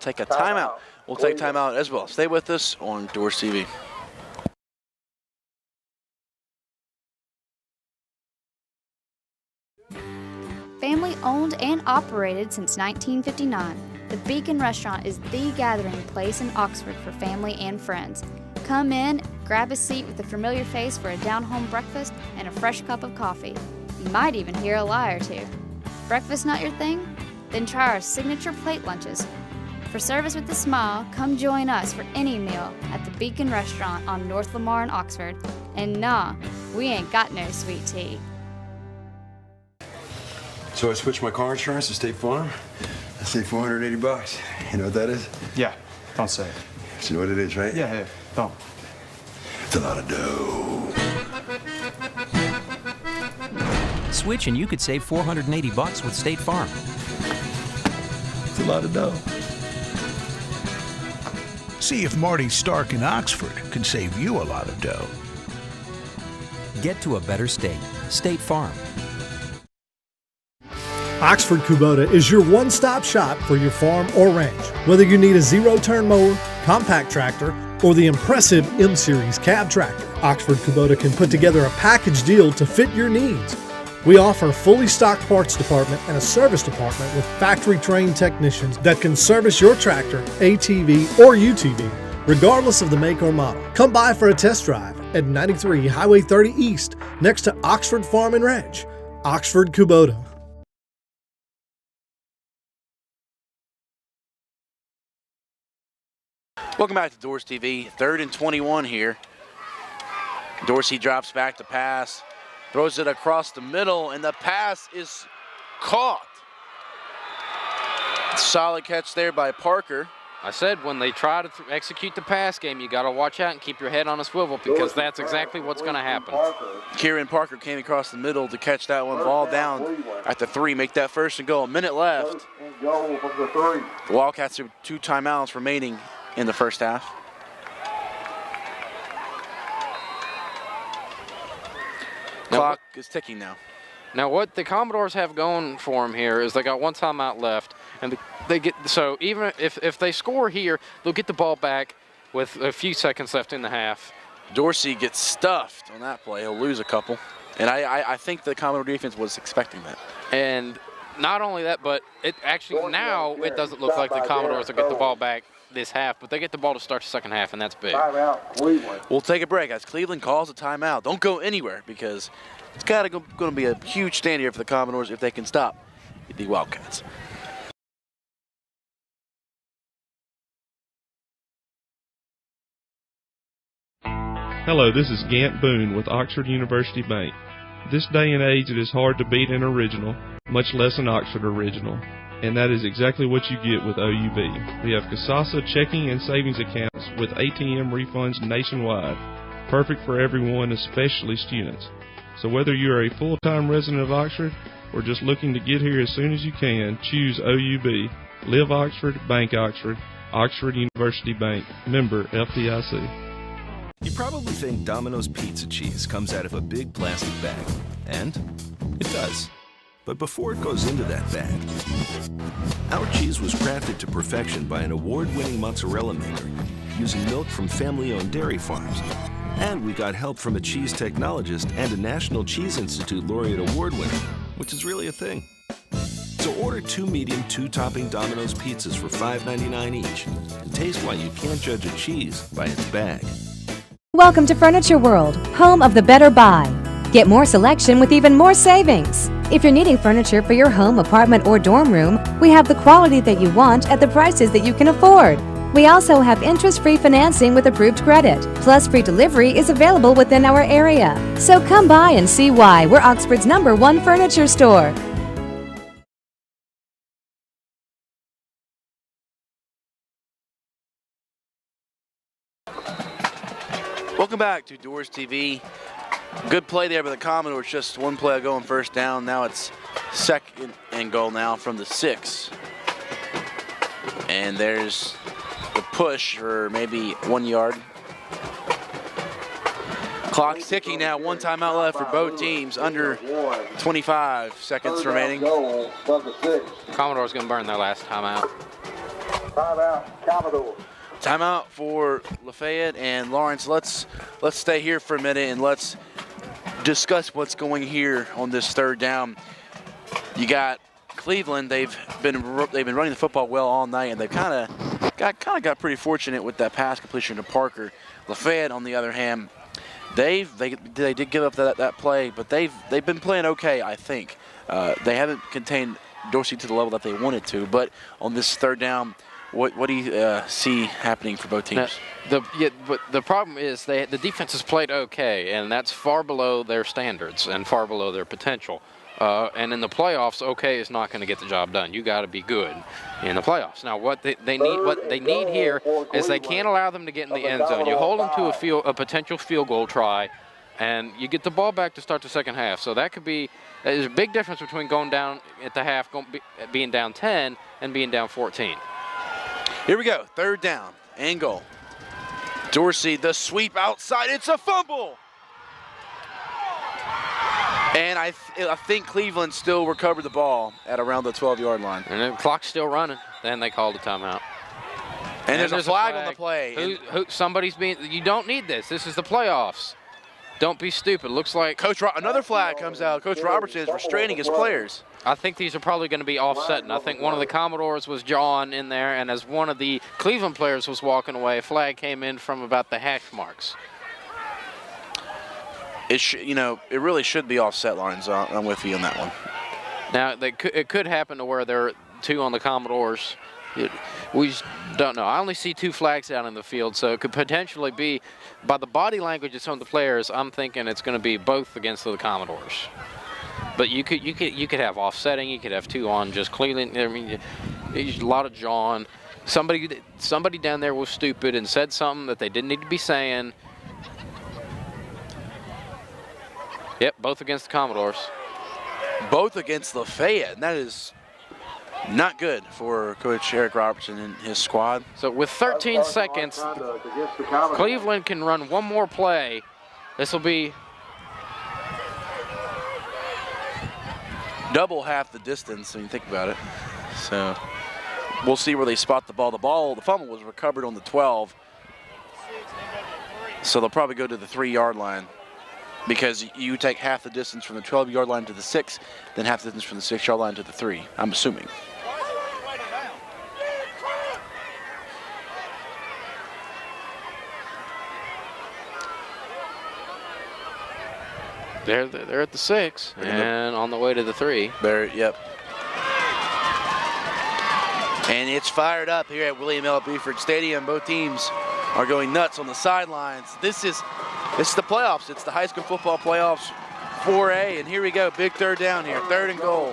take a timeout. We'll take timeout as well. Stay with us on DoresTV. Family owned and operated since 1959, the Beacon Restaurant is the gathering place in Oxford for family and friends. Come in, grab a seat with a familiar face for a down-home breakfast and a fresh cup of coffee. You might even hear a lie or two. Breakfast not your thing? Then try our signature plate lunches. For service with a smile, come join us for any meal at the Beacon Restaurant on North Lamar in Oxford. And nah, we ain't got no sweet tea. So I switched my car insurance to State Farm. I saved $480. You know what that is? Yeah, don't say it. You know what it is, right? Yeah, don't. It's a lot of dough. Switch and you could save $480 with State Farm. It's a lot of dough. See if Marty Stark in Oxford can save you a lot of dough. Get to a better state. State Farm. Oxford Kubota is your one-stop shop for your farm or ranch. Whether you need a zero-turn mower, compact tractor, or the impressive M-Series cab tractor, Oxford Kubota can put together a package deal to fit your needs. We offer a fully stocked parts department and a service department with factory-trained technicians that can service your tractor, ATV, or UTV, regardless of the make or model. Come by for a test drive at 93 Highway 30 East, next to Oxford Farm and Ranch. Oxford Kubota. Welcome back to DoresTV. 3rd and 21 here. Dorsey drops back to pass, throws it across the middle, and the pass is caught. Solid catch there by Parker. I said when they try to execute the pass game, you got to watch out and keep your head on a swivel because that's exactly what's going to happen. Kieran Parker came across the middle to catch that one, ball down at the 3, make that 1st and goal. A minute left. The Wildcats have 2 timeouts remaining in the first half. Clock is ticking now. Now what the Commodores have going for them here is they got 1 timeout left, and they get so even if they score here, they'll get the ball back with a few seconds left in the half. Dorsey gets stuffed on that play. He'll lose a couple, and I think the Commodore defense was expecting that. And not only that, but it actually now it doesn't look like the Commodores will get the ball back this half, but they get the ball to start the second half, and that's big. We'll take a break as Cleveland calls a timeout. Don't go anywhere because it's going to be a huge stand here for the Commodores if they can stop the Wildcats. Hello, this is Gant Boone with Oxford University Bank. This day and age, it is hard to beat an original, much less an Oxford original. And that is exactly what you get with OUB. We have Kasasa checking and savings accounts with ATM refunds nationwide. Perfect for everyone, especially students. So whether you're a full-time resident of Oxford or just looking to get here as soon as you can, choose OUB. Live Oxford, Bank Oxford, Oxford University Bank, member FDIC. You probably think Domino's pizza cheese comes out of a big plastic bag. And it does. But before it goes into that bag, our cheese was crafted to perfection by an award-winning mozzarella maker using milk from family-owned dairy farms. And we got help from a cheese technologist and a National Cheese Institute laureate award winner, which is really a thing. So order 2 medium, 2-topping Domino's pizzas for $5.99 each and taste why you can't judge a cheese by its bag. Welcome to Furniture World, home of the better buy. Get more selection with even more savings. If you're needing furniture for your home, apartment, or dorm room, we have the quality that you want at the prices that you can afford. We also have interest-free financing with approved credit, plus free delivery is available within our area. So come by and see why we're Oxford's #1 furniture store. Welcome back to DoresTV. Good play there by the Commodores. Just 1 play ago and 1st down. Now it's 2nd and goal now from the 6. And there's the push for maybe 1 yard. Clock's ticking now. 1 timeout left for both teams. Under 25 seconds remaining. Commodore's going to burn their last timeout. Timeout, Commodores. Timeout for Lafayette and Lawrence. Let's stay here for a minute and let's discuss what's going here on this third down. You got Cleveland. They've been running the football well all night, and they've kind of got pretty fortunate with that pass completion to Parker. Lafayette, on the other hand, they did give up that play, but they've been playing okay, I think. They haven't contained Dorsey to the level that they wanted to, but on this third down, what do you see happening for both teams? But the problem is the defense has played okay, and that's far below their standards and far below their potential. And in the playoffs, okay is not going to get the job done. You got to be good in the playoffs. Now, what they need here is they can't allow them to get in the end zone. You hold them to a potential field goal try, and you get the ball back to start the second half. So that could be there's a big difference between going down at the half, being down 10, and being down 14. Here we go, third down and goal. Dorsey, the sweep outside, it's a fumble. And I think Cleveland still recovered the ball at around the 12-yard line. And the clock's still running. Then they called a timeout. And there's a flag on the play. Somebody's being. You don't need this. This is the playoffs. Don't be stupid. Looks like another flag comes out. Coach Robertson is restraining his players. I think these are probably going to be offset, and I think one of the Commodores was jawing in there, and as one of the Cleveland players was walking away, a flag came in from about the hash marks. It really should be offset lines. I'm with you on that one. Now, it could happen to where there are two on the Commodores. We just don't know. I only see two flags out in the field, so it could potentially be, by the body language of some of the players, I'm thinking it's going to be both against the Commodores. But you could have offsetting. You could have two on just Cleveland. I mean, there's a lot of jawing. Somebody down there was stupid and said something that they didn't need to be saying. Yep, both against the Commodores. Both against Lafayette, and that is not good for Coach Eric Robertson and his squad. So with 13 seconds, Cleveland can run one more play. This will be double half the distance when you think about it. So we'll see where they spot the ball. The fumble was recovered on the 12. So they'll probably go to the 3-yard line, because you take half the distance from the 12-yard line to the 6, then half the distance from the 6-yard line to the 3, I'm assuming. They're at the 6 and on the way to the 3. Yep. And it's fired up here at William L. Buford Stadium. Both teams are going nuts on the sidelines. This is the playoffs. It's the high school football playoffs 4A, and here we go. Big third down here, third and goal.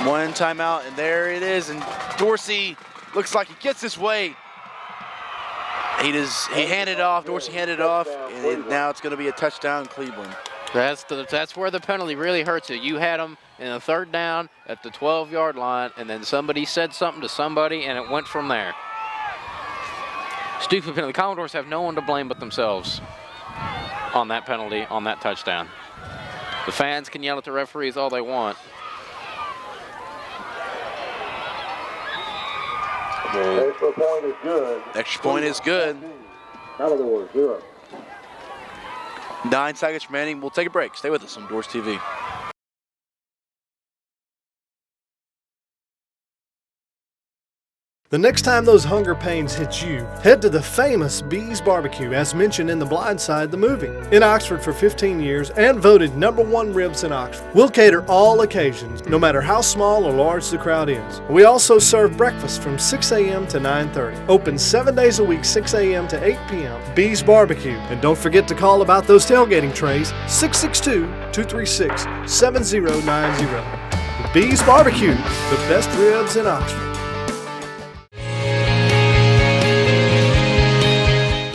One timeout, and there it is. And Dorsey looks like he gets his way. He handed it off. Dorsey handed it off, and now it's going to be a touchdown, Cleveland. That's where the penalty really hurts you. You had them in a third down at the 12-yard line, and then somebody said something to somebody, and it went from there. Stupid penalty. The Commodores have no one to blame but themselves on that penalty, on that touchdown. The fans can yell at the referees all they want. Extra point is good. Extra point is good. Commodores 0. 9 seconds remaining. We'll take a break. Stay with us on DoresTV. The next time those hunger pains hit you, head to the famous Bees Barbecue, as mentioned in The Blind Side, the movie. In Oxford for 15 years and voted #1 ribs in Oxford. We'll cater all occasions, no matter how small or large the crowd is. We also serve breakfast from 6 a.m. to 9:30. Open 7 days a week, 6 a.m. to 8 p.m. Bees Barbecue. And don't forget to call about those tailgating trays, 662-236-7090. The Bees Barbecue, the best ribs in Oxford.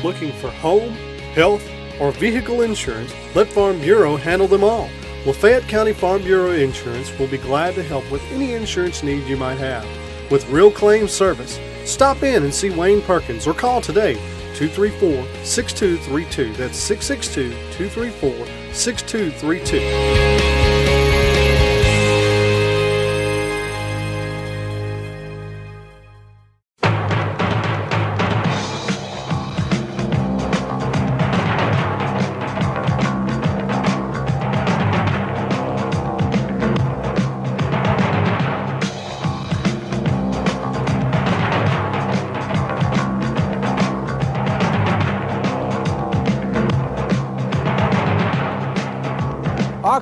Looking for home, health, or vehicle insurance, let Farm Bureau handle them all. Lafayette County Farm Bureau Insurance will be glad to help with any insurance need you might have. With real claim service, stop in and see Wayne Perkins or call today, 234-6232. That's 662-234-6232.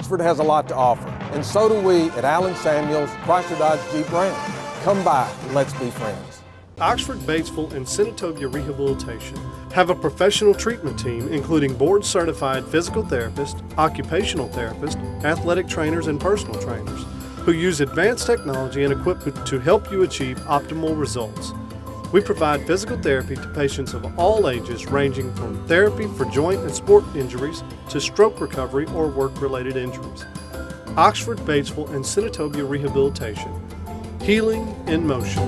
Oxford has a lot to offer, and so do we at Allen Samuels Chrysler Dodge Jeep Ram. Come by and let's be friends. Oxford, Batesville, and Senatobia Rehabilitation have a professional treatment team including board-certified physical therapists, occupational therapists, athletic trainers, and personal trainers who use advanced technology and equipment to help you achieve optimal results. We provide physical therapy to patients of all ages, ranging from therapy for joint and sport injuries to stroke recovery or work-related injuries. Oxford, Batesville, and Senatobia Rehabilitation. Healing in motion.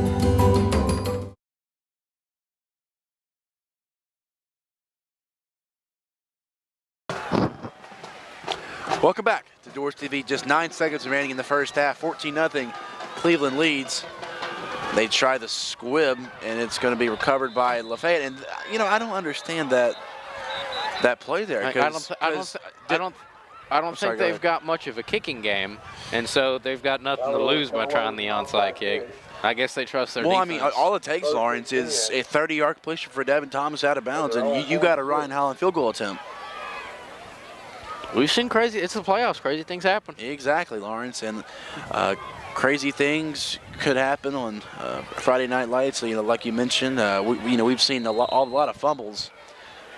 Welcome back to DoresTV. Just 9 seconds remaining in the first half. 14-0. Cleveland leads. They try the squib, and it's going to be recovered by Lafayette. And I don't understand that play there. I don't think they've got much of a kicking game, and so they've got nothing to lose by trying the onside kick. I guess they trust their defense. I mean, all it takes, Lawrence, is a 30-yard completion for Devin Thomas out of bounds, and you got a Ryan Holland field goal attempt. We've seen crazy. It's the playoffs. Crazy things happen. Exactly, Lawrence, and crazy things could happen on Friday Night Lights. Like you mentioned, we've seen a lot of fumbles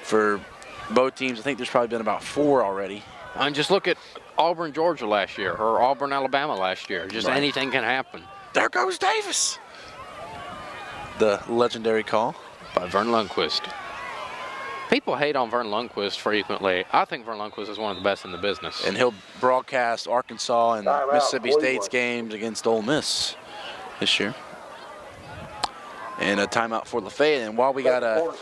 for both teams. I think there's probably been about 4 already. And just look at Auburn, Georgia last year, or Auburn, Alabama last year. Just anything can happen. There goes Davis. The legendary call by Vern Lundquist. People hate on Vern Lundquist frequently. I think Vern Lundquist is one of the best in the business. And he'll broadcast Arkansas and Mississippi State's games against Ole Miss this year. And a timeout for Lafayette. And while we got a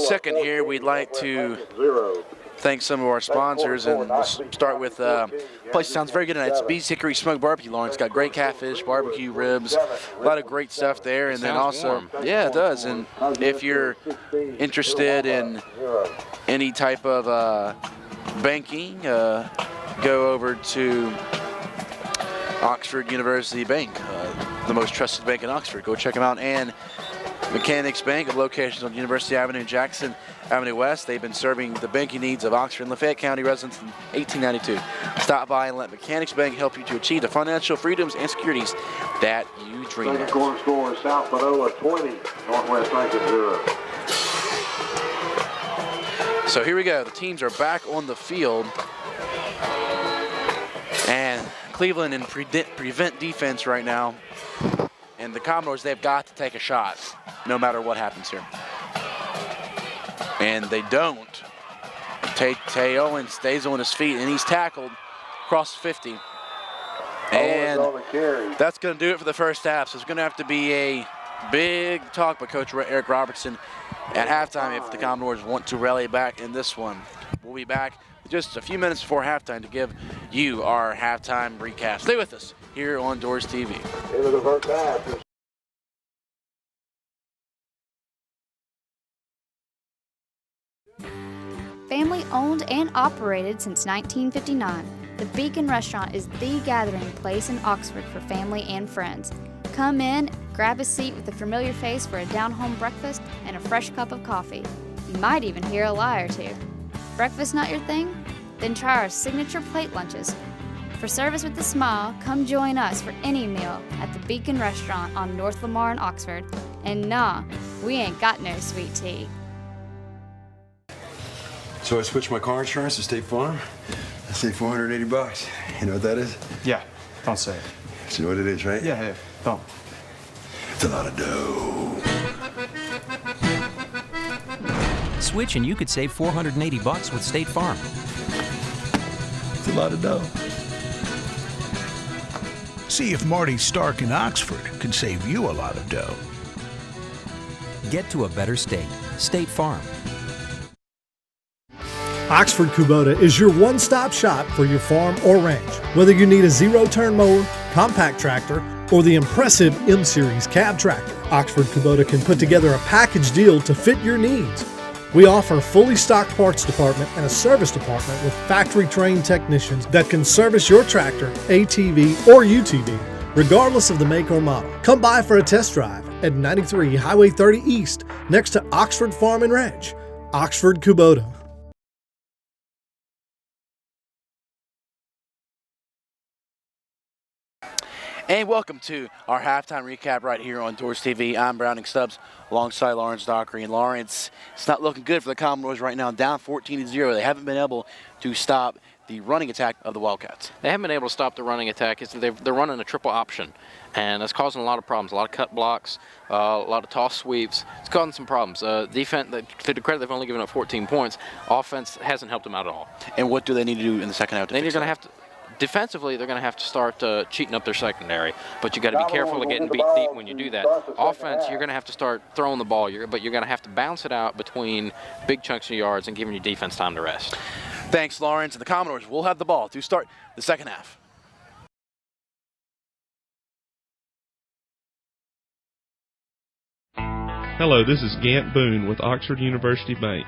second here, we'd like to thank some of our sponsors, and we'll start with place sounds very good tonight. It's Bee's Hickory Smoked Barbecue, Lawrence. Got great catfish, barbecue ribs, a lot of great stuff there. And then also, yeah, it does. And if you're interested in any type of banking, go over to Oxford University Bank, the most trusted bank in Oxford. Go check them out. And Mechanics Bank, of locations on University Avenue and Jackson Avenue West. They've been serving the banking needs of Oxford and Lafayette County residents since 1892. Stop by and let Mechanics Bank help you to achieve the financial freedoms and securities that you dream of. Second quarter score, South Manoa 20, Northwest Lincoln 0. So here we go. The teams are back on the field. And Cleveland in prevent defense right now. And the Commodores, they've got to take a shot no matter what happens here. And they don't. Tay Owen stays on his feet, and he's tackled across 50. And that's going to do it for the first half. So it's going to have to be a big talk by Coach Eric Robertson at halftime if the Commodores want to rally back in this one. We'll be back just a few minutes before halftime to give you our halftime recap. Stay with us here on DoresTV. Into the first half. Family owned and operated since 1959, the Beacon Restaurant is the gathering place in Oxford for family and friends. Come in, grab a seat with a familiar face for a down-home breakfast and a fresh cup of coffee. You might even hear a lie or two. Breakfast not your thing? Then try our signature plate lunches. For service with a smile, come join us for any meal at the Beacon Restaurant on North Lamar in Oxford. And nah, we ain't got no sweet tea. So I switched my car insurance to State Farm. I saved $480. You know what that is? Yeah, don't say it. So you know what it is, right? Yeah, don't. It's a lot of dough. Switch and you could save $480 with State Farm. It's a lot of dough. See if Marty Stark in Oxford can save you a lot of dough. Get to a better state. State Farm. Oxford Kubota is your one-stop shop for your farm or ranch. Whether you need a zero-turn mower, compact tractor, or the impressive M-Series cab tractor, Oxford Kubota can put together a package deal to fit your needs. We offer a fully stocked parts department and a service department with factory-trained technicians that can service your tractor, ATV, or UTV, regardless of the make or model. Come by for a test drive at 93 Highway 30 East, next to Oxford Farm and Ranch. Oxford Kubota. And welcome to our halftime recap right here on DoresTV. I'm Browning Stubbs alongside Lawrence Dockery. And Lawrence, it's not looking good for the Commodores right now, down 14-0. They haven't been able to stop the running attack of the Wildcats. They haven't been able to stop the running attack. They're running a triple option, and it's causing a lot of problems. A lot of cut blocks, a lot of toss sweeps. It's causing some problems. Defense, to the credit, they've only given up 14 points. Offense hasn't helped them out at all. And what do they need to do in the second half to fix They're going to that? have to. Defensively, they're going to have to start cheating up their secondary, but you got to be careful of getting beat deep when you do that. Offense, you're going to have to start throwing the ball, but you're going to have to bounce it out between big chunks of yards and giving your defense time to rest. Thanks, Lawrence. And the Commodores will have the ball to start the second half. Hello, this is Gant Boone with Oxford University Bank.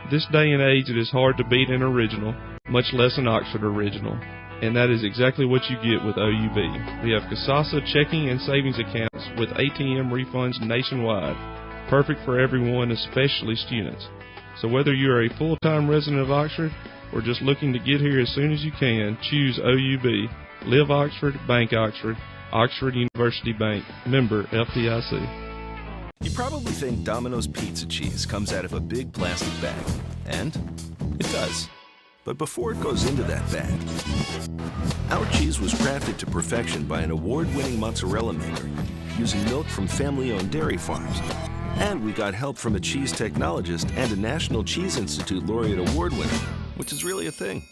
This day and age, it is hard to beat an original, much less an Oxford original. And that is exactly what you get with OUB. We have Kasasa checking and savings accounts with ATM refunds nationwide. Perfect for everyone, especially students. So whether you're a full-time resident of Oxford or just looking to get here as soon as you can, choose OUB. Live Oxford, Bank Oxford, Oxford University Bank, member FDIC. You probably think Domino's pizza cheese comes out of a big plastic bag. And it does. But before it goes into that bag, our cheese was crafted to perfection by an award-winning mozzarella maker using milk from family-owned dairy farms. And we got help from a cheese technologist and a National Cheese Institute laureate award winner, which is really a thing.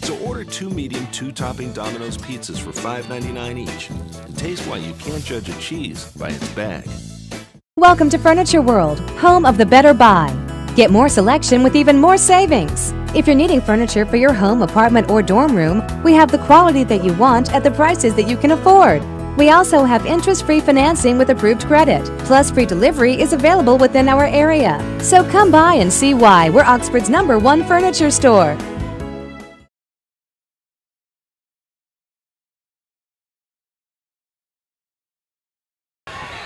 So order 2 medium, 2-topping Domino's pizzas for $5.99 each and taste why you can't judge a cheese by its bag. Welcome to Furniture World, home of the better buy. Get more selection with even more savings. If you're needing furniture for your home, apartment, or dorm room, we have the quality that you want at the prices that you can afford. We also have interest-free financing with approved credit, plus free delivery is available within our area. So come by and see why we're Oxford's #1 furniture store.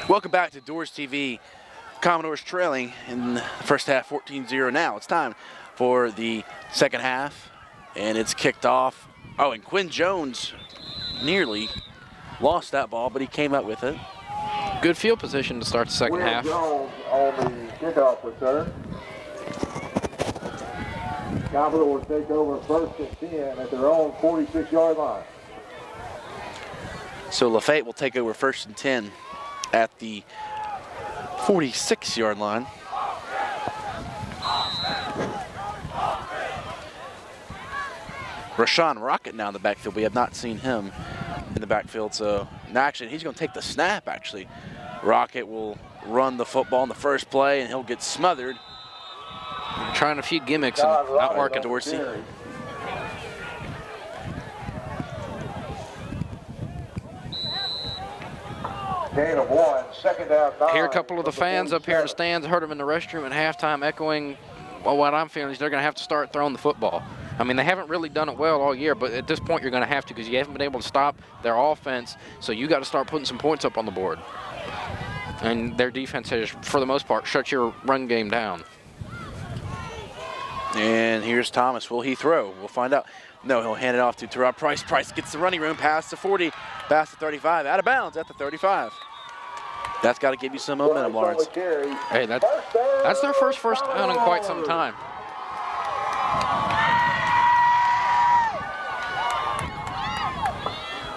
Welcome back to DoresTV. Commodores trailing in the first half 14-0 now. It's time for the second half, and it's kicked off. Oh, and Quinn Jones nearly lost that ball, but he came up with it. Good field position to start the second half. Jones on the kickoff return. Commodores take over first and 10 at their own 46-yard line. So Lafayette will take over first and 10 at the 46-yard line. Rashawn Rocket now in the backfield. We have not seen him in the backfield, so now actually he's going to take the snap, actually. Rocket will run the football in the first play, and he'll get smothered. Trying a few gimmicks and not working. Dorsey. Gain of 1, second down 9. Hear a couple of the fans up here in the stands, heard them in the restroom at halftime echoing, well, what I'm feeling is they're going to have to start throwing the football. I mean, they haven't really done it well all year, but at this point you're going to have to, because you haven't been able to stop their offense, so you got to start putting some points up on the board. And their defense has, for the most part, shut your run game down. And here's Thomas. Will he throw? We'll find out. No, he'll hand it off to Terrell Price. Price gets the running room, past the 40, past the 35, out of bounds at the 35. That's got to give you some momentum, Lawrence. Hey, that's their first down in quite some time.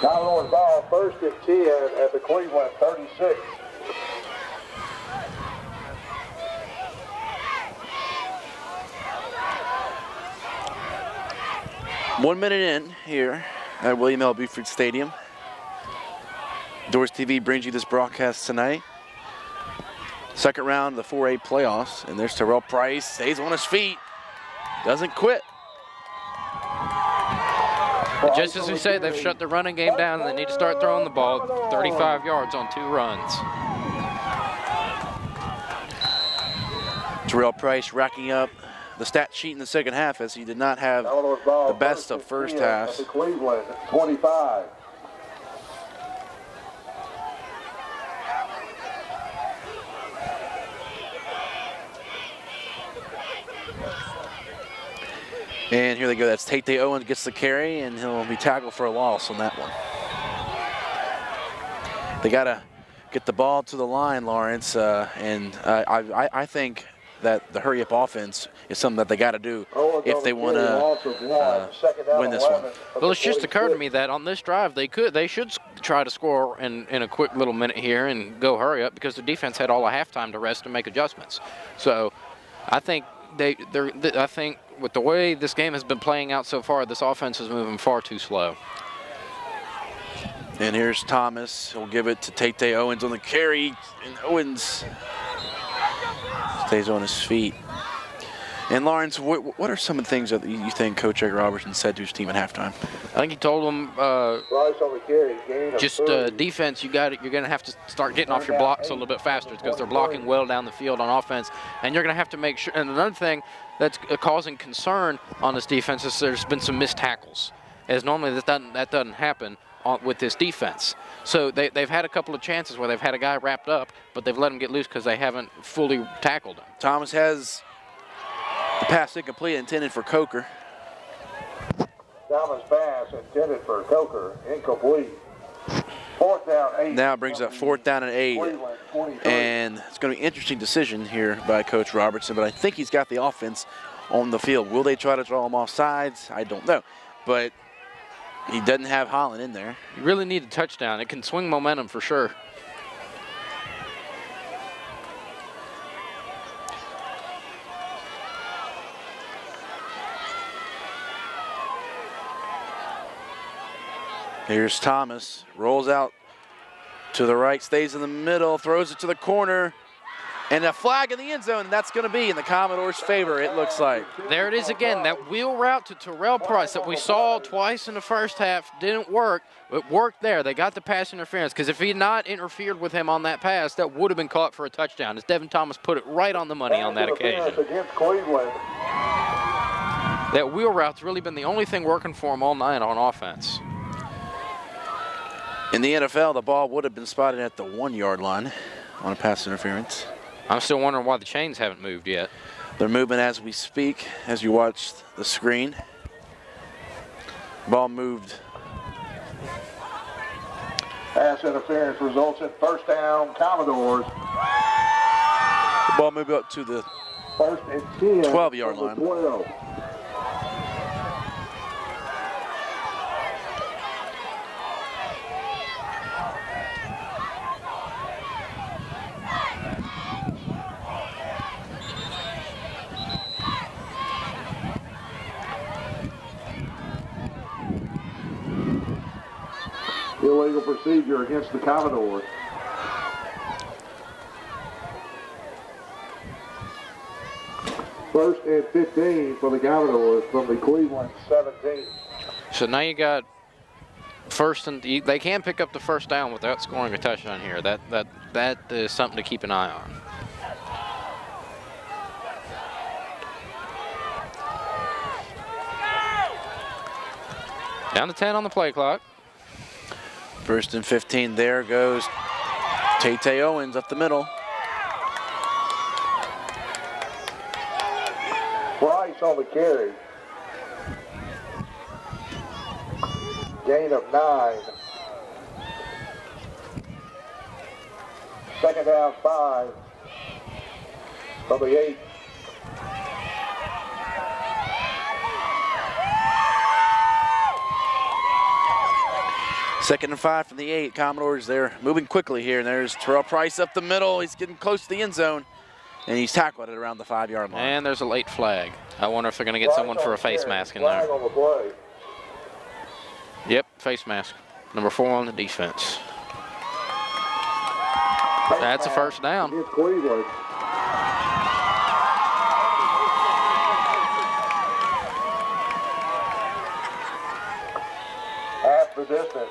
Commodores ball first and 10 at the Cleveland 36. One minute in here at William L. Buford Stadium. DoresTV brings you this broadcast tonight. Second round of the 4A playoffs, and there's Terrell Price, stays on his feet, doesn't quit. Just as we say, they've shut the running game down, and they need to start throwing the ball 35 yards on 2 runs. Terrell Price racking up the stat sheet in the second half, as he did not have the best of first half. Cleveland 25. And here they go. That's Tate Owens gets the carry, and he'll be tackled for a loss on that one. They got to get the ball to the line, Lawrence, and I think that the hurry-up offense is something that they got to do if they want to win this one. Well, it's just occurred to me that on this drive they should try to score in a quick little minute here and go hurry up, because the defense had all of halftime to rest and make adjustments. So I think I think with the way this game has been playing out so far, this offense is moving far too slow. And here's Thomas. He'll give it to Tate Owens on the carry, and Owens stays on his feet. And Lawrence, what are some of the things that you think Coach Egg Robertson said to his team at halftime? I think he told them just defense. You're going to have to start getting off your blocks a little bit faster, because they're blocking well down the field on offense, and you're going to have to make sure. And another thing that's causing concern on this defense is there's been some missed tackles, as normally that doesn't happen with this defense. So they've had a couple of chances where they've had a guy wrapped up, but they've let him get loose because they haven't fully tackled him. Thomas has the pass incomplete, intended for Coker. Thomas pass intended for Coker, incomplete. 4th down, 8. Now it brings up 4th down and 8. And it's going to be an interesting decision here by Coach Robertson, but I think he's got the offense on the field. Will they try to draw him off sides? I don't know. But he doesn't have Holland in there. You really need a touchdown. It can swing momentum for sure. Here's Thomas, rolls out to the right, stays in the middle, throws it to the corner, and a flag in the end zone, and that's going to be in the Commodores' favor, it looks like. There it is again, that wheel route to Terrell Price that we saw twice in the first half didn't work. It worked there. They got the pass interference, because if he had not interfered with him on that pass, that would have been caught for a touchdown, as Devin Thomas put it right on the money on that occasion. That wheel route's really been the only thing working for him all night on offense. In the NFL, the ball would have been spotted at the 1-yard line on a pass interference. I'm still wondering why the chains haven't moved yet. They're moving as we speak, as you watch the screen. Ball moved. Pass interference results in 1st down, Commodores. The ball moved up to the 1st and 10. 12-yard line. 12. Illegal procedure against the Commodores. First and 15 for the Commodores from the Cleveland 17. So now you got first, and they can pick up the 1st down without scoring a touchdown here. That is something to keep an eye on. Down to 10 on the play clock. 1st and 15, there goes Tate Owens up the middle. Price on the carry. Gain of 9. 2nd down, 5 from the 8. Second and 5 from the 8. Commodores, they're moving quickly here. And there's Terrell Price up the middle. He's getting close to the end zone. And he's tackled at around the 5-yard line. And there's a late flag. I wonder if they're going to get someone for a face mask in there. Yep, face mask. Number 4 on the defense. That's a 1st down. Half the distance.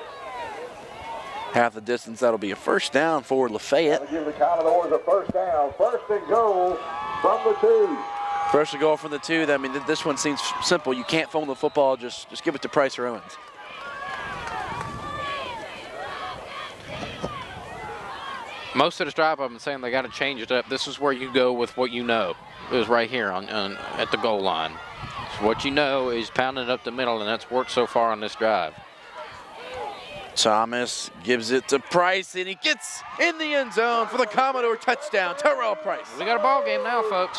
Half the distance, that'll be a 1st down for Lafayette. Give the Commodores a 1st down. 1st and goal from the 2. 1st and goal from the 2. I mean, this one seems simple. You can't fumble the football. Just give it to Price or Owens. Most of this drive, I've been saying they got to change it up. This is where you go with what you know. It was right here at the goal line. So what you know is pounding it up the middle, and that's worked so far on this drive. Thomas gives it to Price, and he gets in the end zone for the Commodore touchdown. Terrell Price. We got a ball game now, folks.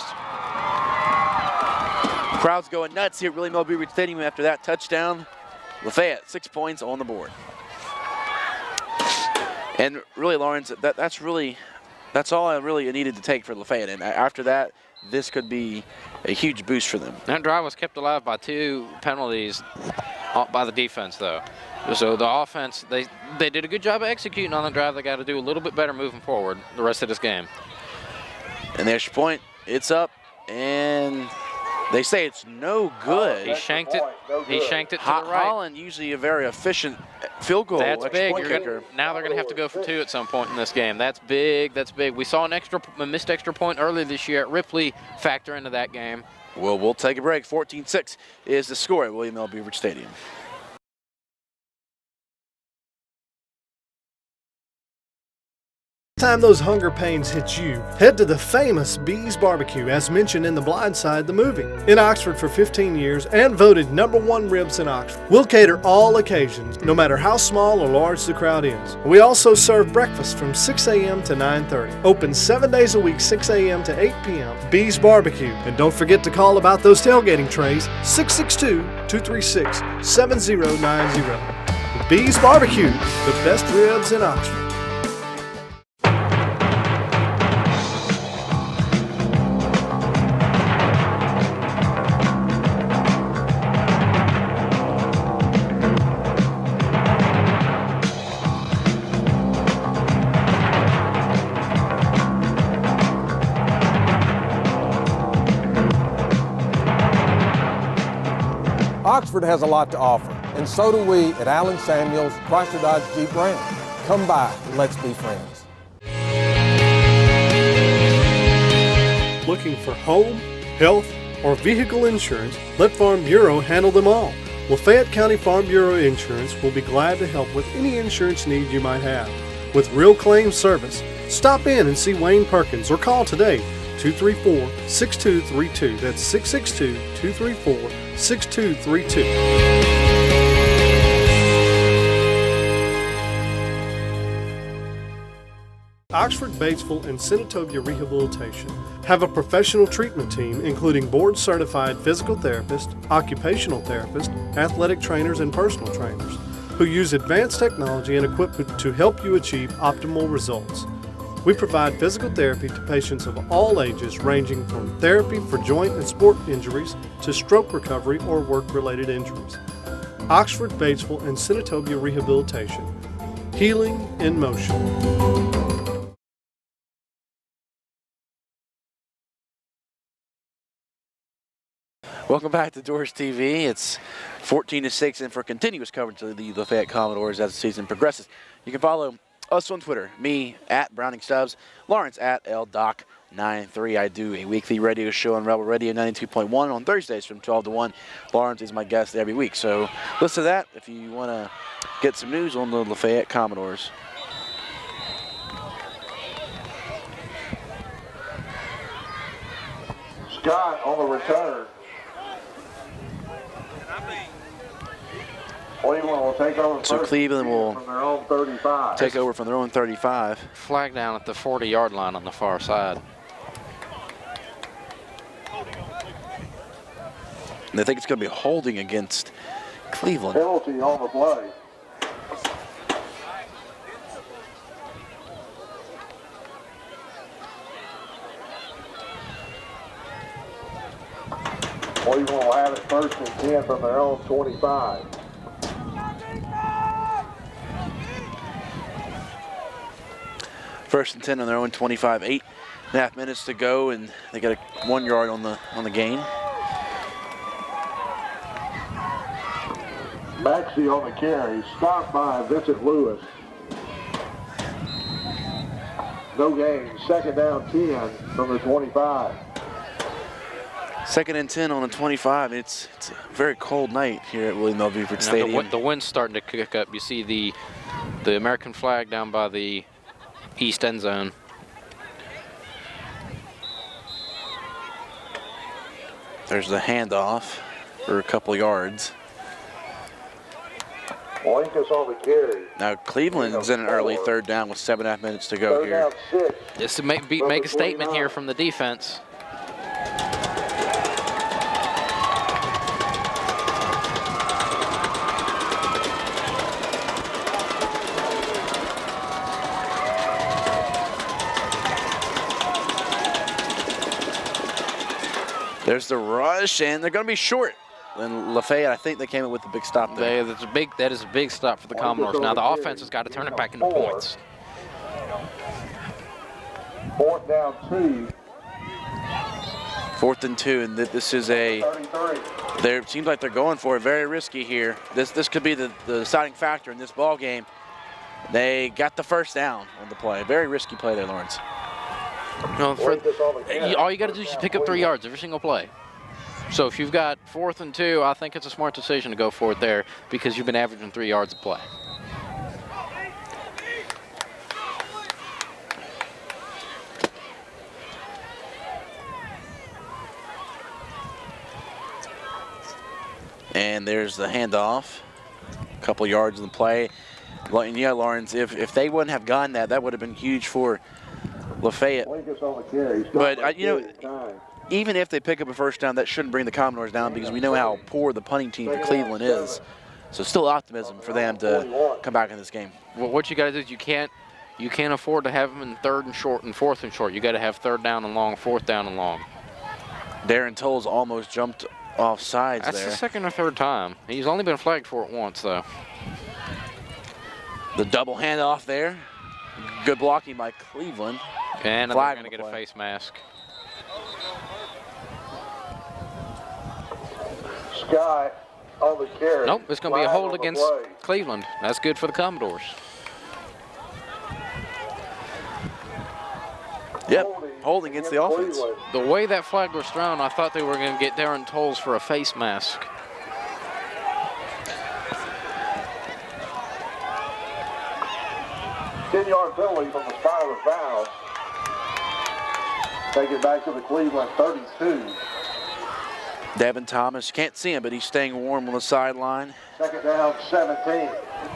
Crowd's going nuts here at William L. Beaver Stadium after that touchdown. Lafayette, 6 points on the board. And really, Lawrence, that's all I really needed to take for Lafayette. And after that, this could be a huge boost for them. That drive was kept alive by 2 penalties by the defense, though. So the offense, they did a good job of executing on the drive. They got to do a little bit better moving forward the rest of this game. And the extra point, it's up, and they say it's no good. He shanked it. He shanked it to the right. Holland, usually a very efficient field goal. That's big. Kicker. Now they're going to have to go for 2 at some point in this game. That's big. That's big. We saw a missed extra point earlier this year at Ripley factor into that game. Well, we'll take a break. 14-6 is the score at William L. Beaver Stadium. Time those hunger pains hit you, head to the famous Bees Barbecue, as mentioned in The Blind Side, the movie. In Oxford for 15 years and voted #1 ribs in Oxford. We'll cater all occasions, no matter how small or large the crowd is. We also serve breakfast from 6 a.m. to 9:30. Open 7 days a week, 6 a.m. to 8 p.m. Bees Barbecue. And don't forget to call about those tailgating trays, 662-236-7090. Bees Barbecue, the best ribs in Oxford. Oxford has a lot to offer, and so do we at Allen Samuels, Chrysler Dodge Jeep Ram. Come by and let's be friends. Looking for home, health, or vehicle insurance? Let Farm Bureau handle them all. Lafayette County Farm Bureau Insurance will be glad to help with any insurance need you might have. With real claim service, stop in and see Wayne Perkins or call today, 234-6232. That's 662-234-6232. Oxford, Batesville, and Senatobia Rehabilitation have a professional treatment team including board-certified physical therapists, occupational therapists, athletic trainers, and personal trainers who use advanced technology and equipment to help you achieve optimal results. We provide physical therapy to patients of all ages, ranging from therapy for joint and sport injuries to stroke recovery or work-related injuries. Oxford, Batesville, and Senatobia Rehabilitation. Healing in motion. Welcome back to DoresTV. It's 14-6, and for continuous coverage of the Lafayette Commodores as the season progresses, you can follow us on Twitter, me at Browning Stubbs, Lawrence at LDoc93. I do a weekly radio show on Rebel Radio 92.1 on Thursdays from 12 to 1. Lawrence is my guest every week, so listen to that if you want to get some news on the Lafayette Commodores. Scott on the return. Cleveland will take over. So Cleveland will from their own 35. take over from their own 35. Flag down at the 40-yard line on the far side. And they think it's going to be holding against Cleveland. Penalty on the play. Cleveland will have it 1st and 10 from their own 25. First and 10 on their own 25. 8.5 minutes to go, and they got a 1 yard on the gain. Maxey on the carry, stopped by Vincent Lewis. No gain. 2nd down 10 from the 25. 2nd and 10 on the 25. It's a very cold night here at William L. Beaver Stadium. The wind's starting to kick up. You see the American flag down by the east end zone. There's the handoff for a couple yards. Linkus on the carry. Now Cleveland's in an early third down with 7.5 minutes to go Third here. down 6. Just to make a statement here from the defense. There's the rush, and they're going to be short. And Lafayette, I think they came up with a big stop there. That is a big stop for the Commodores. Now the offense has got to turn it back into points. 4th down 2. 4th and 2, and this is a. It seems like they're going for it. Very risky here. This could be the deciding factor in this ball game. They got the first down on the play. Very risky play there, Lawrence. All you got to do is pick up 3 yards every single play. So if you've got 4th and 2, I think it's a smart decision to go for it there because you've been averaging 3 yards a play. And there's the handoff. A couple yards in the play. And yeah, Lawrence, if they wouldn't have gotten that, that would have been huge for Lafayette. But, you know, even if they pick up a first down, that shouldn't bring the Commodores down because we know how poor the punting team for Cleveland is. So still optimism for them to come back in this game. Well, what you got to do is you can't afford to have them in 3rd and short and 4th and short. You got to have 3rd down and long, 4th down and long. Darren Tolles almost jumped off sides That's there. the 2nd or 3rd time. He's only been flagged for it once, though. The double handoff there. Good blocking by Cleveland. And they're going to get a face mask. Sky on the carry. Nope, it's going to be a hold against Cleveland. That's good for the Commodores. Yep, holding against the offense. The way that flag was thrown, I thought they were going to get Darren Tolles for a face mask. Ten-yard penalty from the spot of the foul. Take it back to the Cleveland 32. Devin Thomas, can't see him, but he's staying warm on the sideline. 2nd down, 17.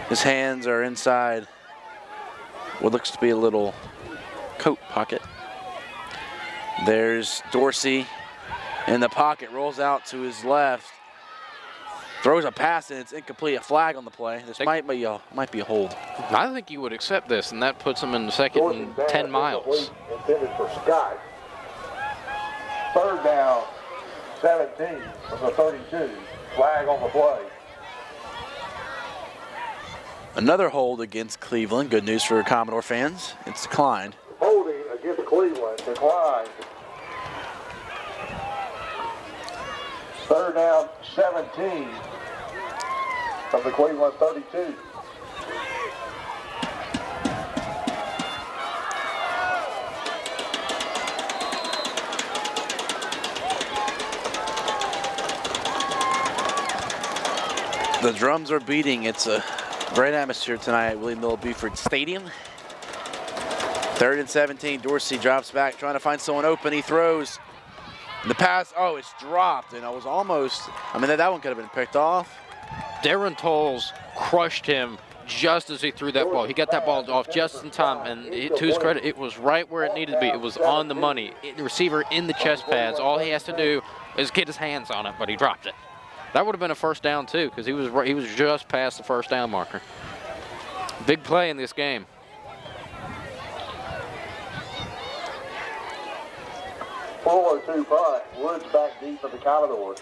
His hands are inside what looks to be a little coat pocket. There's Dorsey in the pocket, rolls out to his left, throws a pass, and it's incomplete. A flag on the play. This might be a hold. I think you would accept this, and that puts him in the 2nd and 10 miles. Intended for Scott. 3rd down, 17 from the 32. Flag on the play. Another hold against Cleveland. Good news for Commodore fans. It's declined. Holding against Cleveland, declined. 3rd down, 17 from the Cleveland 32. The drums are beating. It's a great atmosphere tonight at William Miller Buford Stadium. 3rd and 17. Dorsey drops back, trying to find someone open. He throws. The pass, it's dropped, and I was almost, that one could have been picked off. Darren Tolles crushed him just as he threw that ball. He got that ball off just in time, and to his credit, it was right where it needed to be. It was on the money. The receiver in the chest pads. All he has to do is get his hands on it, but he dropped it. That would have been a first down too, because he was just past the first down marker. Big play in this game. Fuller 2 punt. Woods back deep for the Commodores.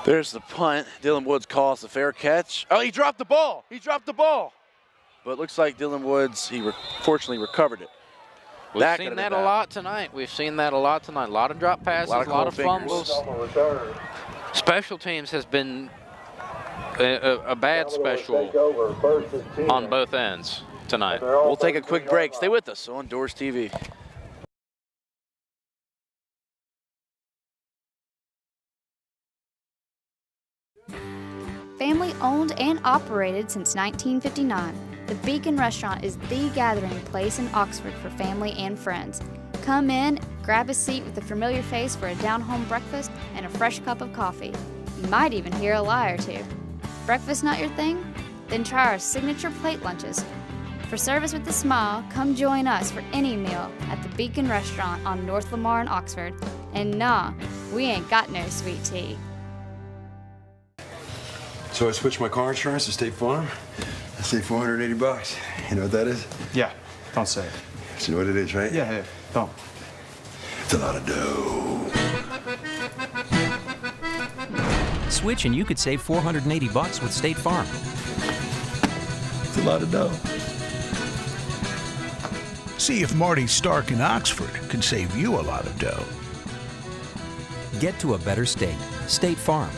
There's the punt. Dylan Woods calls the fair catch. Oh, he dropped the ball. He dropped the ball. But it looks like Dylan Woods, fortunately recovered it. We've seen that a lot tonight. We've seen that a lot tonight. A lot of drop passes, a lot of fumbles. Special teams has been a bad special on both ends tonight. We'll take a quick break. Stay with us on DoresTV. Family owned and operated since 1959, the Beacon Restaurant is the gathering place in Oxford for family and friends. Come in, grab a seat with a familiar face for a down-home breakfast and a fresh cup of coffee. You might even hear a lie or two. Breakfast not your thing? Then try our signature plate lunches. For service with a smile, come join us for any meal at the Beacon Restaurant on North Lamar in Oxford. And nah, we ain't got no sweet tea. So I switched my car insurance to State Farm. I saved $480. You know what that is? Yeah, don't say it. You know what it is, right? Yeah, don't. It's a lot of dough. Switch and you could save $480 with State Farm. It's a lot of dough. See if Marty Stark in Oxford can save you a lot of dough. Get to a better state. State Farm.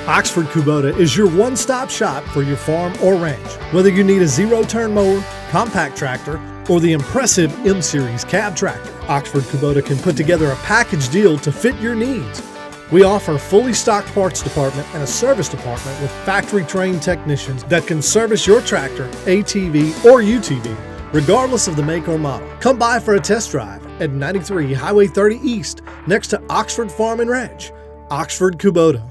Oxford Kubota is your one-stop shop for your farm or ranch. Whether you need a zero-turn mower, compact tractor, or the impressive M-Series cab tractor, Oxford Kubota can put together a package deal to fit your needs. We offer a fully stocked parts department and a service department with factory-trained technicians that can service your tractor, ATV, or UTV, regardless of the make or model. Come by for a test drive at 93 Highway 30 East, next to Oxford Farm and Ranch. Oxford Kubota.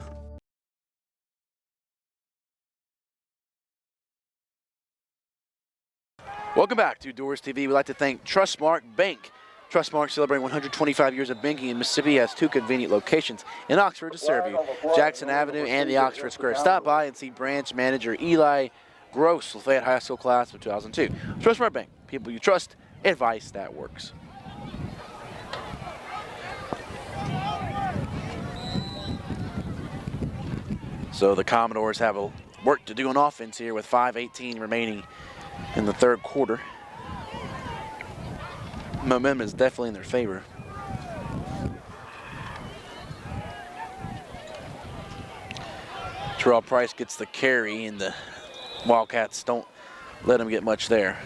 Welcome back to DoresTV. We'd like to thank Trustmark Bank. Trustmark, celebrating 125 years of banking in Mississippi, has two convenient locations in Oxford to serve you, Jackson Avenue and the Oxford Square. Stop by and see branch manager Eli Gross, Lafayette High School class of 2002. Trustmark Bank, people you trust, advice that works. So the Commodores have a work to do on offense here with 5:18 remaining in the third quarter. Momentum is definitely in their favor. Terrell Price gets the carry, and the Wildcats don't let him get much there.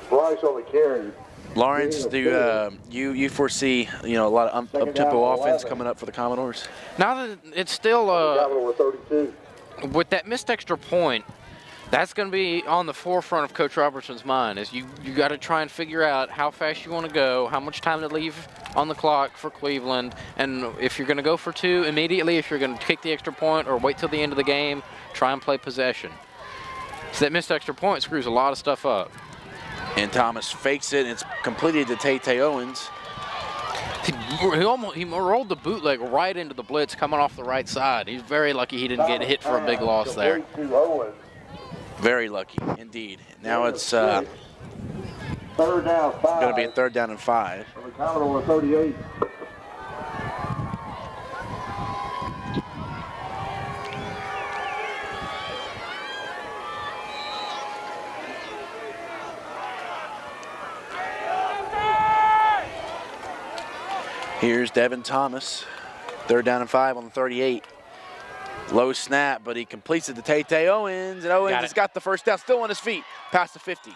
Price on the carry. Lawrence, do you foresee a lot of up-tempo offense coming up for the Commodores? Now that it's still with that missed extra point, that's going to be on the forefront of Coach Robertson's mind. Is you got to try and figure out how fast you want to go, how much time to leave on the clock for Cleveland, and if you're going to go for two immediately, if you're going to kick the extra point or wait till the end of the game, try and play possession. So that missed extra point screws a lot of stuff up. And Thomas fakes it, and it's completed to Tay Owens. He rolled the bootleg right into the blitz coming off the right side. He's very lucky he didn't get hit for a big loss there. Very lucky, indeed. Now it's third down, 5. going to be a 3rd down and 5. On the Commodore 38. Here's Devin Thomas, 3rd down and 5 on the 38. Low snap, but he completes it to Tay Owens, and Owens has got the first down, still on his feet, past the 50.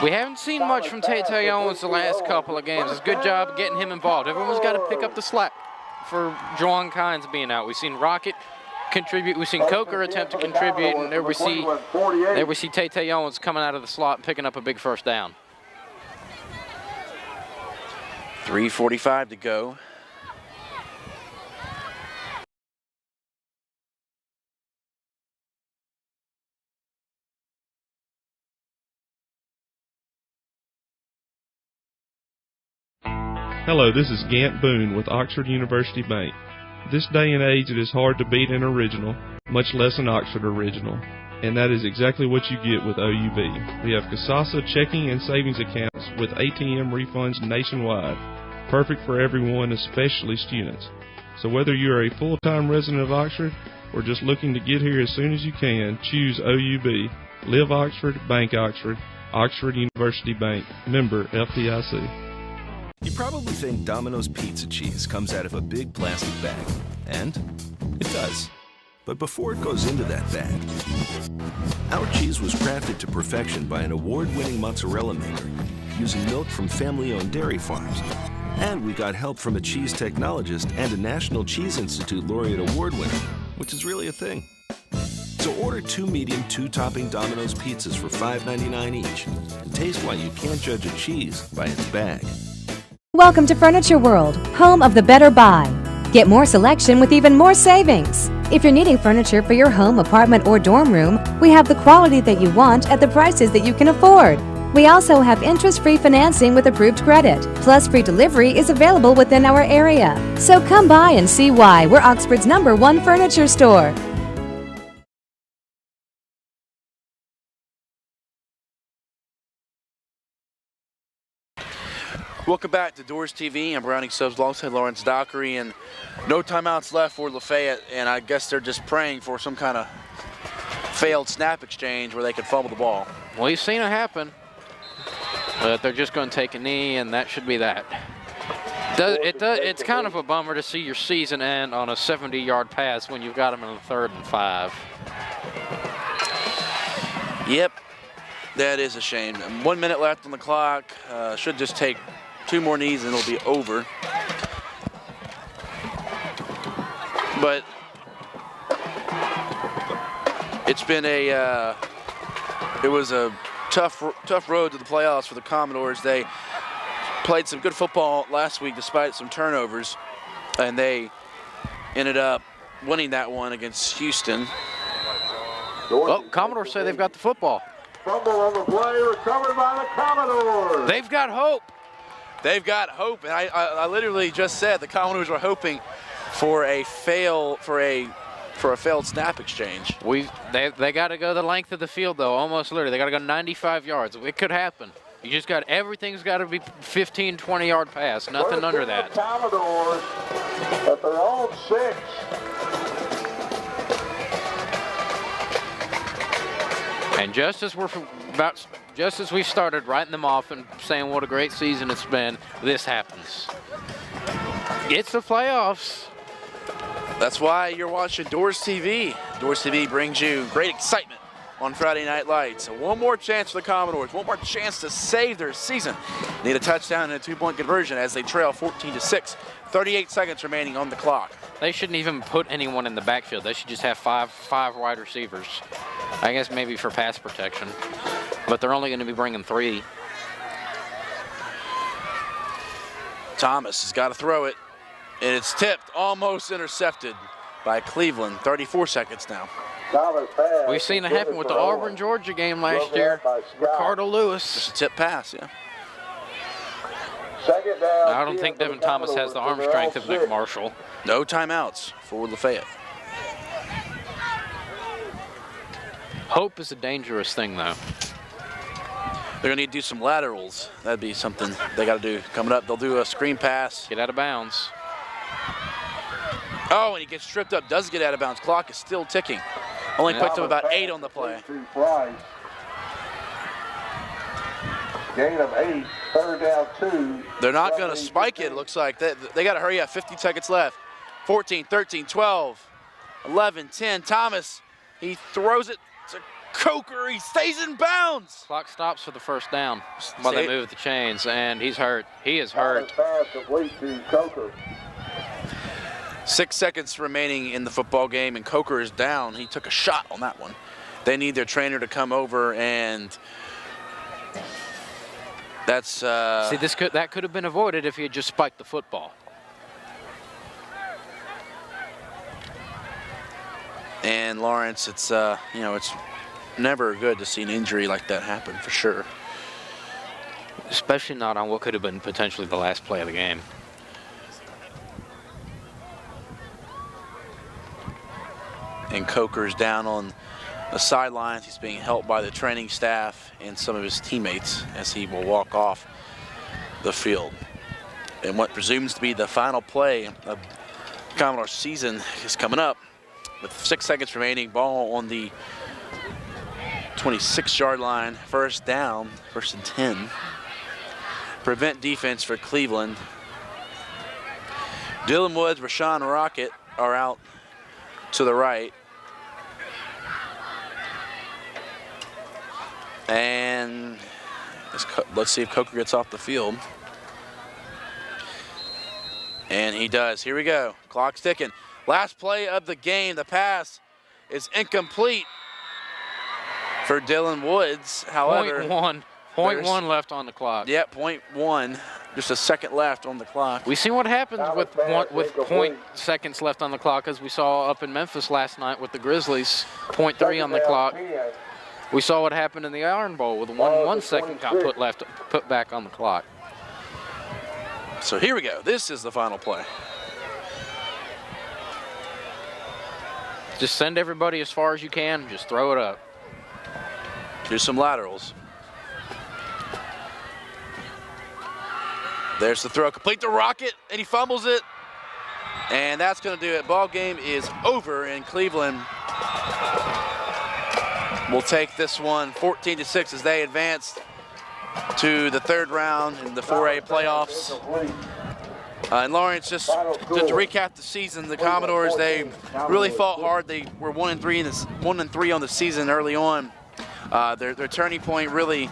We haven't seen much from Tay Owens the last couple of games. It's a good job getting him involved. Everyone's got to pick up the slack for Juwan Kynes being out. We've seen Rocket contribute. We've seen Coker attempt to contribute, and there we see Tay Owens coming out of the slot and picking up a big first down. 3:45 to go. Hello, this is Gant Boone with Oxford University Bank. This day and age, it is hard to beat an original, much less an Oxford original. And that is exactly what you get with OUB. We have Casasa checking and savings accounts with ATM refunds nationwide. Perfect for everyone, especially students. So whether you're a full-time resident of Oxford or just looking to get here as soon as you can, choose OUB. Live Oxford, Bank Oxford, Oxford University Bank, member FDIC. You probably think Domino's pizza cheese comes out of a big plastic bag. And it does. But before it goes into that bag, our cheese was crafted to perfection by an award-winning mozzarella maker using milk from family-owned dairy farms. And we got help from a cheese technologist and a National Cheese Institute laureate award winner, which is really a thing. So order 2 medium, 2-topping Domino's pizzas for $5.99 each and taste why you can't judge a cheese by its bag. Welcome to Furniture World, home of the better buy. Get more selection with even more savings. If you're needing furniture for your home, apartment, or dorm room, we have the quality that you want at the prices that you can afford. We also have interest-free financing with approved credit, plus free delivery is available within our area. So come by and see why we're Oxford's #1 furniture store. Welcome back to Doors TV. I'm Browning Subs alongside Lawrence Dockery, and no timeouts left for Lafayette, and I guess they're just praying for some kind of failed snap exchange where they could fumble the ball. Well, you've seen it happen, but they're just going to take a knee, and that should be that. It's kind of a bummer to see your season end on a 70-yard pass when you've got them in the 3rd and 5. Yep, that is a shame. 1 minute left on the clock. Should just take 2 more knees and it'll be over. But it's been it was a tough road to the playoffs for the Commodores. They played some good football last week despite some turnovers, and they ended up winning that one against Houston. Well, Commodores say they've got the football. Fumble on the play, recovered by the Commodores. They've got hope. They've got hope, and I literally just said the Commodores were hoping for a failed snap exchange. They got to go the length of the field though, almost literally. They got to go 95 yards. It could happen. You just got everything's got to be 15, 20-yard pass, nothing under that. The Commodores at their own 6. And just as we started writing them off and saying what a great season it's been, this happens. It's the playoffs. That's why you're watching Doors TV. Doors TV brings you great excitement on Friday Night Lights. So one more chance for the Commodores, one more chance to save their season. Need a touchdown and a 2-point conversion as they trail 14-6. 38 seconds remaining on the clock. They shouldn't even put anyone in the backfield. They should just have five wide receivers. I guess maybe for pass protection, but they're only going to be bringing 3. Thomas has got to throw it, and it's tipped, almost intercepted by Cleveland. 34 seconds now. We've seen it happen with the Auburn, Georgia game last year. Ricardo Lewis. Just a tip pass, yeah. Second down. I don't think Devin Thomas has the arm strength of Nick Marshall. No timeouts for Lafayette. Hope is a dangerous thing, though. They're going to need to do some laterals. That'd be something they got to do coming up. They'll do a screen pass. Get out of bounds. Oh, and he gets tripped up. Does get out of bounds. Clock is still ticking. Only picked up about 8 on the play. Gain of 8, 3rd down 2. They're not going to spike it, it looks like. They got to hurry up. 15 seconds left. 14, 13, 12, 11, 10. Thomas, he throws it to Coker. He stays in bounds. Clock stops for the 1st down while they move the chains, and he's hurt. He is hurt. Pass complete to Coker. 6 seconds remaining in the football game, and Coker is down. He took a shot on that one. They need their trainer to come over, and that's see, that could have been avoided if he had just spiked the football. And Lawrence, it's it's never good to see an injury like that happen, for sure. Especially not on what could have been potentially the last play of the game. And Coker's down on the sidelines. He's being helped by the training staff and some of his teammates as he will walk off the field. And what presumes to be the final play of Commodore's season is coming up. With 6 seconds remaining, ball on the 26-yard line. 1st down, 1st and 10. Prevent defense for Cleveland. Dylan Woods, Rashawn Rocket are out to the right. And let's see if Coker gets off the field. And he does. Here we go. Clock's ticking. Last play of the game. The pass is incomplete for Dylan Woods. However, .1 left on the clock. Yep, .1. Just a second left on the clock. We see what happens with .0 seconds left on the clock, as we saw up in Memphis last night with the Grizzlies. .3 on the clock. We saw what happened in the Iron Bowl with 1 second got put back on the clock. So here we go. This is the final play. Just send everybody as far as you can. Just throw it up. Do some laterals. There's the throw, complete the rocket, and he fumbles it. And that's gonna do it. Ball game is over, and Cleveland will take this one 14-6 as they advance to the third round in the 4A playoffs. And Lawrence, just to recap the season, the Commodores, they really fought hard. They were 1-3 on the season early on. Their turning point really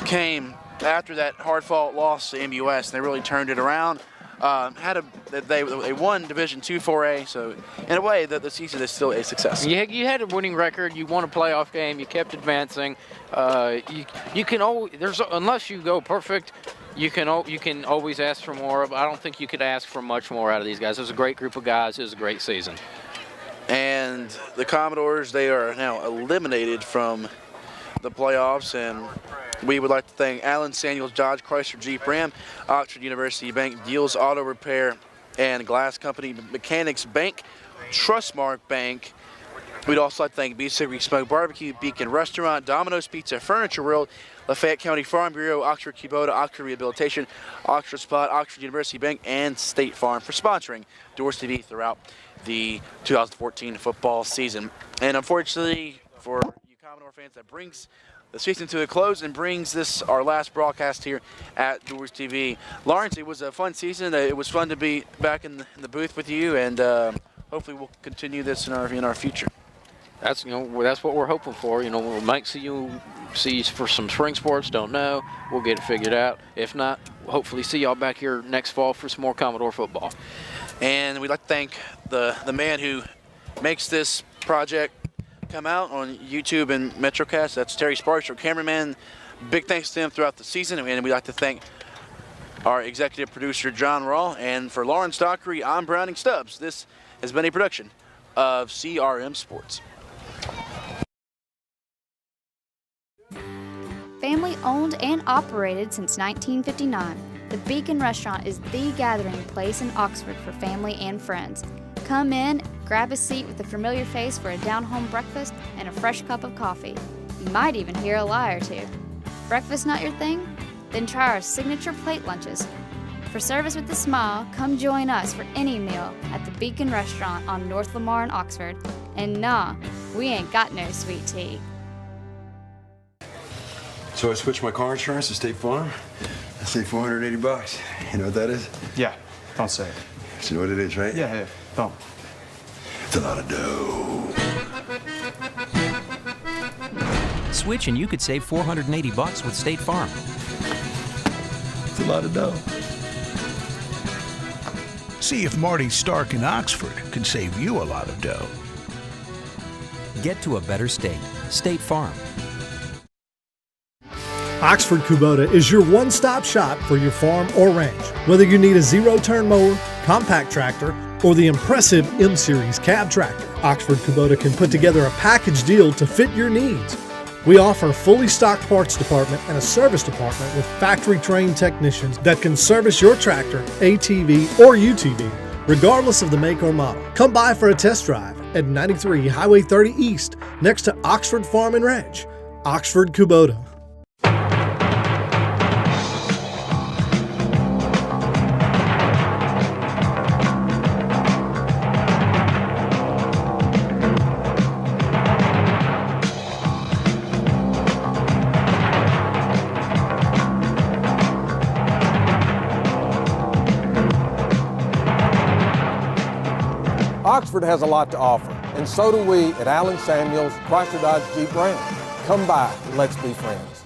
came after that hard-fought loss to MUS. They really turned it around. They won Division II 4A, so in a way, the season is still a success. You had a winning record. You won a playoff game. You kept advancing. You can always, unless you go perfect, you can always ask for more. But I don't think you could ask for much more out of these guys. It was a great group of guys. It was a great season. And the Commodores, they are now eliminated from the playoffs, and we would like to thank Allen Samuels, Dodge Chrysler Jeep Ram, Oxford University Bank, Deals Auto Repair and Glass Company, Mechanics Bank, Trustmark Bank. We'd also like to thank B-Cigarette Smoke Barbecue, Beacon Restaurant, Domino's Pizza, Furniture World, Lafayette County Farm Bureau, Oxford Kubota, Oxford Rehabilitation, Oxford Spot, Oxford University Bank, and State Farm for sponsoring DoresTV throughout the 2014 football season. And unfortunately for you Commodore fans, that brings the season to a close and brings this our last broadcast here at DoresTV. Lawrence, it was a fun season. It was fun to be back in the booth with you, and hopefully we'll continue this in our future. That's that's what we're hoping for. We might see you for some spring sports. Don't know. We'll get it figured out. If not, we'll hopefully see y'all back here next fall for some more Commodore football. And we'd like to thank the man who makes this project come out on YouTube and Metrocast. That's Terry Sparks, our cameraman. Big thanks to him throughout the season, and we'd like to thank our executive producer, John Raw. And for Lawrence Dockery, I'm Browning Stubbs. This has been a production of CRM Sports. Family owned and operated since 1959, the Beacon Restaurant is the gathering place in Oxford for family and friends. Come in, grab a seat with a familiar face for a down-home breakfast and a fresh cup of coffee. You might even hear a lie or two. Breakfast not your thing? Then try our signature plate lunches. For service with a smile, come join us for any meal at the Beacon Restaurant on North Lamar in Oxford. And nah, we ain't got no sweet tea. So I switched my car insurance to State Farm. I saved $480. You know what that is? Yeah, don't say it. You know what it is, right? Yeah, don't. It's a lot of dough. Switch and you could save $480 with State Farm. It's a lot of dough. See if Marty Stark in Oxford can save you a lot of dough. Get to a better state. State Farm. Oxford Kubota is your one-stop shop for your farm or ranch. Whether you need a zero-turn mower, compact tractor, or the impressive M-Series cab tractor, Oxford Kubota can put together a package deal to fit your needs. We offer a fully stocked parts department and a service department with factory-trained technicians that can service your tractor, ATV, or UTV, regardless of the make or model. Come by for a test drive at 93 Highway 30 East, next to Oxford Farm and Ranch. Oxford Kubota. Oxford has a lot to offer, and so do we at Allen Samuels, Chrysler Dodge Jeep Ram. Come by, let's be friends.